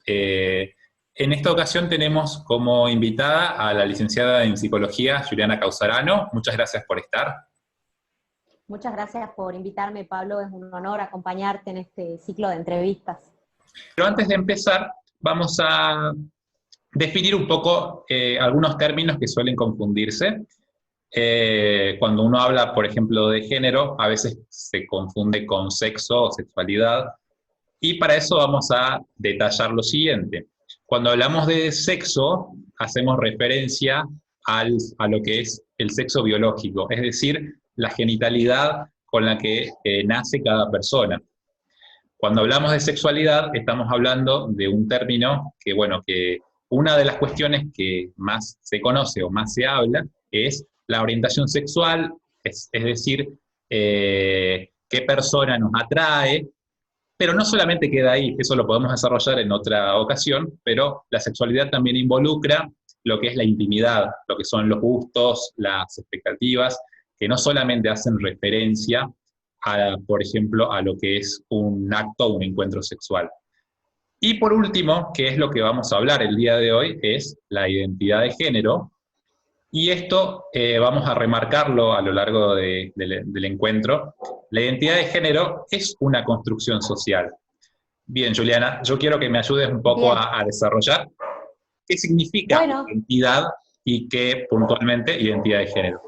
Eh, en esta ocasión tenemos como invitada a la licenciada en Psicología, Juliana Causarano. Muchas gracias por estar. Muchas gracias por invitarme, Pablo. Es un honor acompañarte en este ciclo de entrevistas. Pero antes de empezar, vamos a definir un poco algunos términos que suelen confundirse. Cuando uno habla, por ejemplo, de género, a veces se confunde con sexo o sexualidad, y para eso vamos a detallar lo siguiente. Cuando hablamos de sexo, hacemos referencia a lo que es el sexo biológico, es decir, la genitalidad con la que nace cada persona. Cuando hablamos de sexualidad, estamos hablando de un término que, bueno, que una de las cuestiones que más se conoce o más se habla es la orientación sexual, es decir, qué persona nos atrae, pero no solamente queda ahí, eso lo podemos desarrollar en otra ocasión, pero la sexualidad también involucra lo que es la intimidad, lo que son los gustos, las expectativas, que no solamente hacen referencia por ejemplo, a lo que es un acto o un encuentro sexual. Y por último, que es lo que vamos a hablar el día de hoy, es la identidad de género. Y esto vamos a remarcarlo a lo largo del encuentro. La identidad de género es una construcción social. Bien, Juliana, yo quiero que me ayudes un poco Bien, a desarrollar qué significa bueno, identidad y qué puntualmente identidad de género.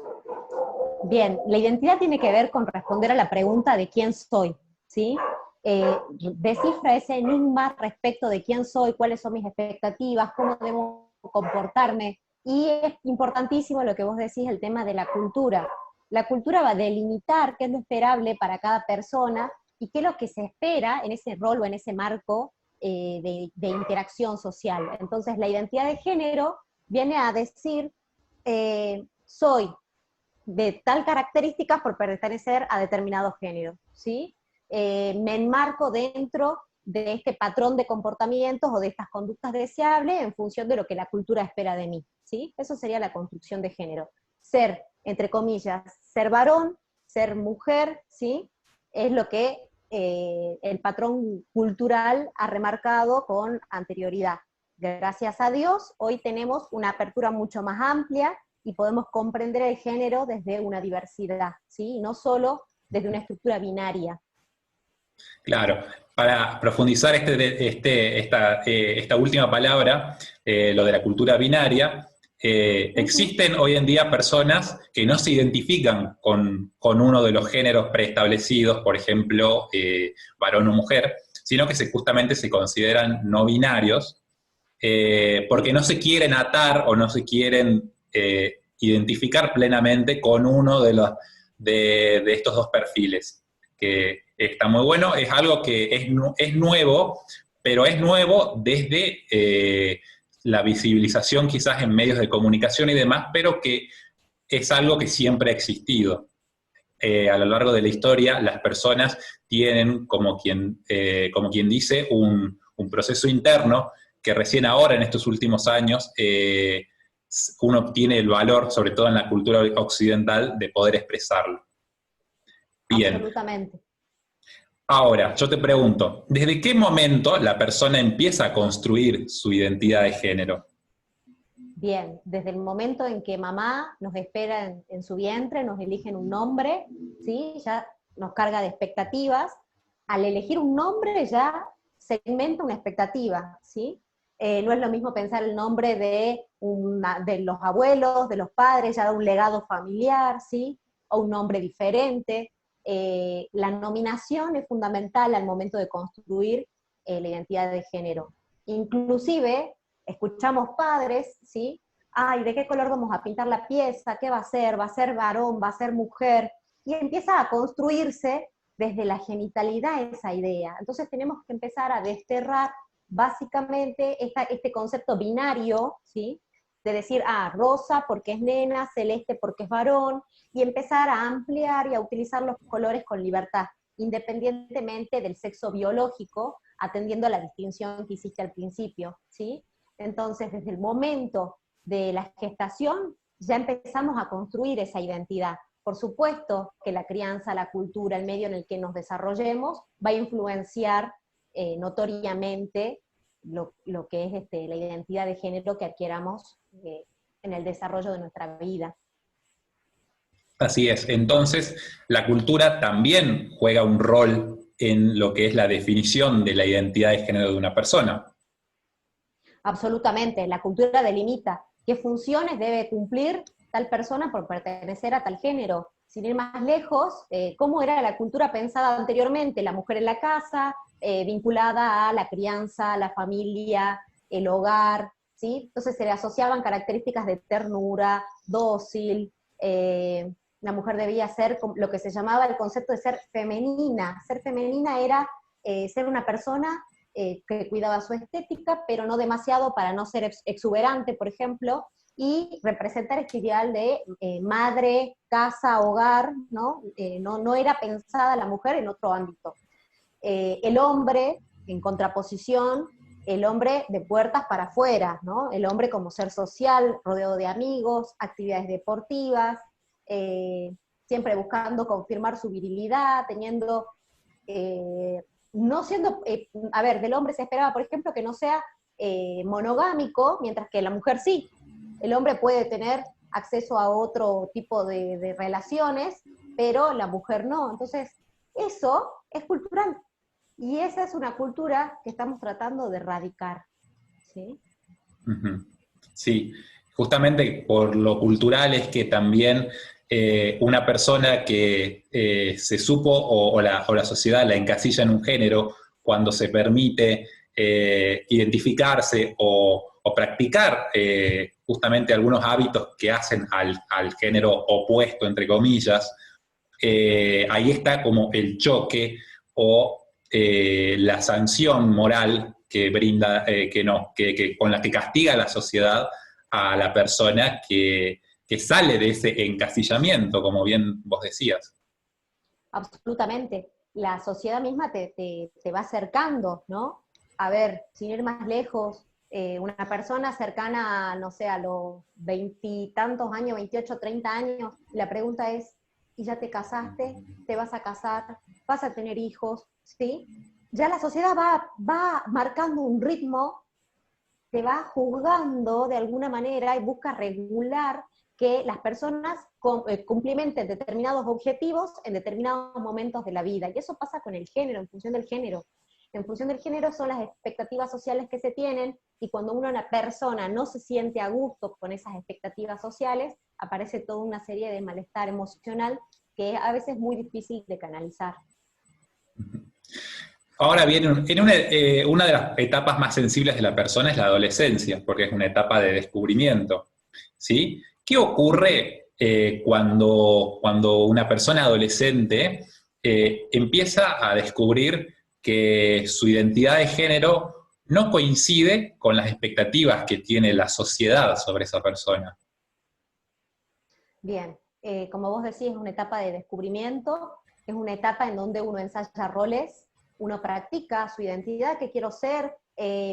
bien. La identidad tiene que ver con responder a la pregunta de quién soy, ¿sí? Descifra ese enigma respecto de quién soy, cuáles son mis expectativas, cómo debo comportarme. Y es importantísimo lo que vos decís, el tema de la cultura. La cultura va a delimitar qué es lo esperable para cada persona y qué es lo que se espera en ese rol o en ese marco de interacción social. Entonces, la identidad de género viene a decir, soy de tal características por pertenecer a determinado género, ¿sí? Me enmarco dentro de este patrón de comportamientos o de estas conductas deseables en función de lo que la cultura espera de mí, ¿sí? Eso sería la construcción de género. Ser, entre comillas, ser varón, ser mujer, ¿sí? Es lo que el patrón cultural ha remarcado con anterioridad. Gracias a Dios, hoy tenemos una apertura mucho más amplia y podemos comprender el género desde una diversidad, ¿sí? No solo desde una estructura binaria. Claro, para profundizar esta última palabra, lo de la cultura binaria, Ujú. existen hoy en día personas que no se identifican con uno de los géneros preestablecidos, por ejemplo, varón o mujer, sino que justamente se consideran no binarios, porque no Sí, se quieren atar o no se quieren identificar plenamente con uno de estos dos perfiles, que está muy bueno, es algo que es nuevo, pero es nuevo desde la visibilización quizás en medios de comunicación y demás, pero que es algo que siempre ha existido. A lo largo de la historia, las personas tienen, como quien dice, un proceso interno que recién ahora, en estos últimos años, uno obtiene el valor, sobre todo en la cultura occidental, de poder expresarlo. Bien, absolutamente. ahora yo te pregunto, ¿desde qué momento la persona empieza a construir su identidad de género? Bien, desde el momento en que mamá nos espera en su vientre, nos eligen un nombre, ¿sí? Ya nos carga de expectativas. Al elegir un nombre ya segmenta una expectativa, ¿sí? No es lo mismo pensar el nombre de los abuelos, de los padres, ya da un legado familiar, ¿sí? O un nombre diferente. La nominación es fundamental al momento de construir la identidad de género. Inclusive, escuchamos padres, ¿sí? Ay, ¿de qué color vamos a pintar la pieza? ¿Qué va a ser? ¿Va a ser varón? ¿Va a ser mujer? Y empieza a construirse desde la genitalidad esa idea. Entonces tenemos que empezar a desterrar básicamente este concepto binario, ¿sí? De decir, rosa porque es nena, celeste porque es varón, y empezar a ampliar y a utilizar los colores con libertad, independientemente del sexo biológico, atendiendo a la distinción que hiciste al principio, ¿sí? Entonces, desde el momento de la gestación, ya empezamos a construir esa identidad. Por supuesto que la crianza, la cultura, el medio en el que nos desarrollemos, va a influenciar notoriamente lo que es la identidad de género que adquiramos en el desarrollo de nuestra vida. Así es. Entonces, la cultura también juega un rol en lo que es la definición de la identidad de género de una persona. Absolutamente, la cultura delimita qué funciones debe cumplir tal persona por pertenecer a tal género. Sin ir más lejos, cómo era la cultura pensada anteriormente, la mujer en la casa, vinculada a la crianza, la familia, el hogar, ¿sí? Entonces se le asociaban características de ternura, dócil, la mujer debía ser lo que se llamaba el concepto de ser femenina. Ser femenina era ser una persona que cuidaba su estética, pero no demasiado para no ser exuberante, por ejemplo, y representar este ideal de madre, casa, hogar, ¿no? No era pensada la mujer en otro ámbito. El hombre, en contraposición, el hombre de puertas para afuera, ¿no? El hombre como ser social, rodeado de amigos, actividades deportivas, siempre buscando confirmar su virilidad, teniendo, no siendo, a ver, del hombre se esperaba, por ejemplo, que no sea monogámico, mientras que la mujer sí. El hombre puede tener acceso a otro tipo de relaciones, pero la mujer no. Entonces, eso es cultural. Y esa es una cultura que estamos tratando de erradicar, ¿sí? Ujú. Sí, justamente por lo cultural es que también una persona que se supo o la sociedad la encasilla en un género cuando se permite identificarse o practicar justamente algunos hábitos que hacen al género opuesto, entre comillas, ahí está como el choque o la sanción moral que brinda, con la que castiga la sociedad a la persona que sale de ese encasillamiento, como bien vos decías. Absolutamente. La sociedad misma te va acercando, ¿no? A ver, sin ir más lejos, una persona cercana, no sé, a los veintitantos años, 28, 30 años, la pregunta es, ¿y ya te casaste? ¿Te vas a casar? ¿Vas a tener hijos? ¿Sí? Ya la sociedad va marcando un ritmo, te va juzgando de alguna manera y busca regular que las personas cumplimenten determinados objetivos en determinados momentos de la vida. Y eso pasa con el género, en función del género. En función del género son las expectativas sociales que se tienen, y cuando una persona no se siente a gusto con esas expectativas sociales, aparece toda una serie de malestar emocional que a veces es muy difícil de canalizar. Ahora bien, una de las etapas más sensibles de la persona es la adolescencia, porque es una etapa de descubrimiento, ¿sí? ¿Qué ocurre cuando una persona adolescente empieza a descubrir que su identidad de género no coincide con las expectativas que tiene la sociedad sobre esa persona? Bien, como vos decís, es una etapa de descubrimiento, es una etapa en donde uno ensaya roles, uno practica su identidad, qué quiero ser,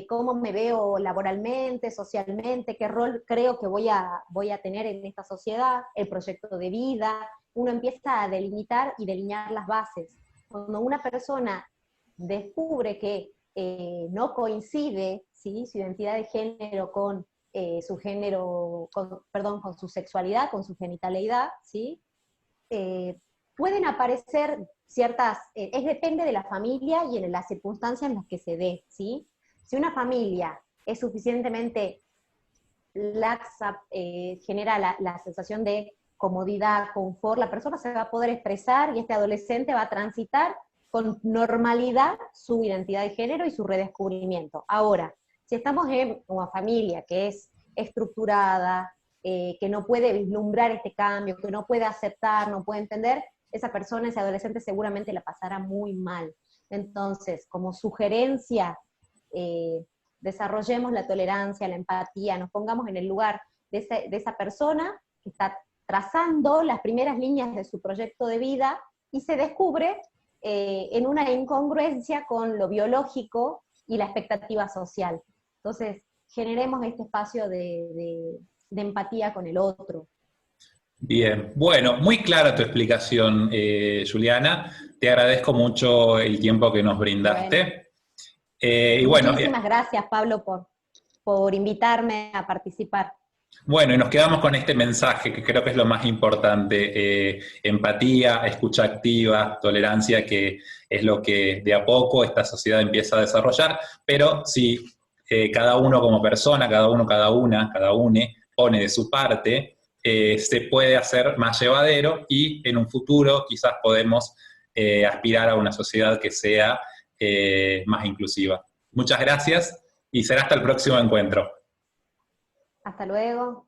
cómo me veo laboralmente, socialmente, qué rol creo que voy a tener en esta sociedad, el proyecto de vida. Uno empieza a delimitar y delinear las bases. Cuando una persona descubre que no coincide, ¿sí?, su identidad de género con su género, perdón, con su sexualidad, con su genitalidad, ¿sí? Pueden aparecer ciertas, depende de la familia y en las circunstancias en las que se dé, ¿sí? Si una familia es suficientemente laxa, genera la sensación de comodidad, confort, la persona se va a poder expresar y este adolescente va a transitar con normalidad su identidad de género y su redescubrimiento. Ahora, si estamos en una familia que es estructurada, que no puede vislumbrar este cambio, que no puede aceptar, no puede entender, esa persona, ese adolescente seguramente la pasará muy mal. Entonces, como sugerencia, desarrollemos la tolerancia, la empatía, nos pongamos en el lugar de esa persona que está trazando las primeras líneas de su proyecto de vida y se descubre en una incongruencia con lo biológico y la expectativa social. Entonces, generemos este espacio de empatía con el otro. Bien, bueno, muy clara tu explicación, Juliana. Te agradezco mucho el tiempo que nos Bueno, brindaste. Y bueno, Muchísimas gracias, Pablo, por invitarme a participar. bueno, y nos quedamos con este mensaje que creo que es lo más importante, empatía, escucha activa, tolerancia, que es lo que de a poco esta sociedad empieza a desarrollar, pero si cada uno como persona, cada uno, cada une, pone de su parte, se puede hacer más llevadero y en un futuro quizás podemos aspirar a una sociedad que sea más inclusiva. Muchas gracias y será hasta el próximo encuentro. Hasta luego.